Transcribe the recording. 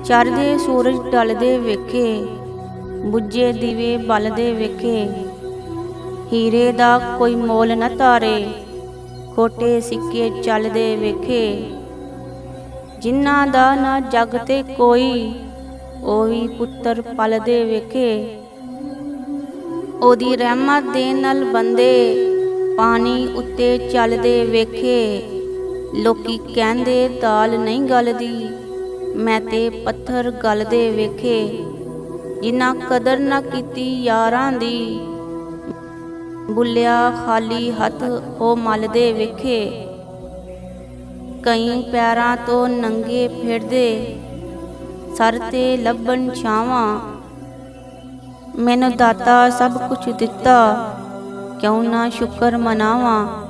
ਚੜ੍ਹਦੇ ਸੂਰਜ ਢਲਦੇ ਵੇਖੇ, ਬੁੱਝੇ ਦੀਵੇ ਬਲਦੇ ਵੇਖੇ। ਹੀਰੇ ਦਾ ਕੋਈ ਮੋਲ ਨਾ ਤਾਰੇ, ਖੋਟੇ ਸਿੱਕੇ ਚੱਲਦੇ ਵੇਖੇ। ਜਿਨ੍ਹਾਂ ਦਾ ਨਾ ਜੱਗ ਤੇ ਕੋਈ, ਉਹ ਵੀ ਪੁੱਤਰ ਪਲਦੇ ਵੇਖੇ। ਉਹਦੀ ਰਹਿਮਤ ਦੇ ਨਾਲ ਬੰਦੇ ਪਾਣੀ ਉੱਤੇ ਚੱਲਦੇ ਵੇਖੇ। ਲੋਕੀ ਕਹਿੰਦੇ ਦਾਲ ਨਹੀਂ ਗਲਦੀ, ਮੈਂ ਤੇ ਪੱਥਰ ਗਲਦੇ ਵੇਖੇ। ਜਿਨ੍ਹਾਂ ਕਦਰ ਨਾ ਕੀਤੀ ਯਾਰਾਂ ਦੀ, ਬੁੱਲਿਆ ਖਾਲੀ ਹੱਥ ਉਹ ਮਲਦੇ ਵੇਖੇ। ਕਈ ਪੈਰਾਂ ਤੋਂ ਨੰਗੇ ਫਿਰਦੇ, ਸਰ ਤੇ ਲੱਭਣ ਛਾਵਾਂ। ਮੈਨੂੰ ਦਾਤਾ ਸਭ ਕੁਛ ਦਿੱਤਾ, ਕਿਉਂ ਨਾ ਸ਼ੁਕਰ ਮਨਾਵਾਂ।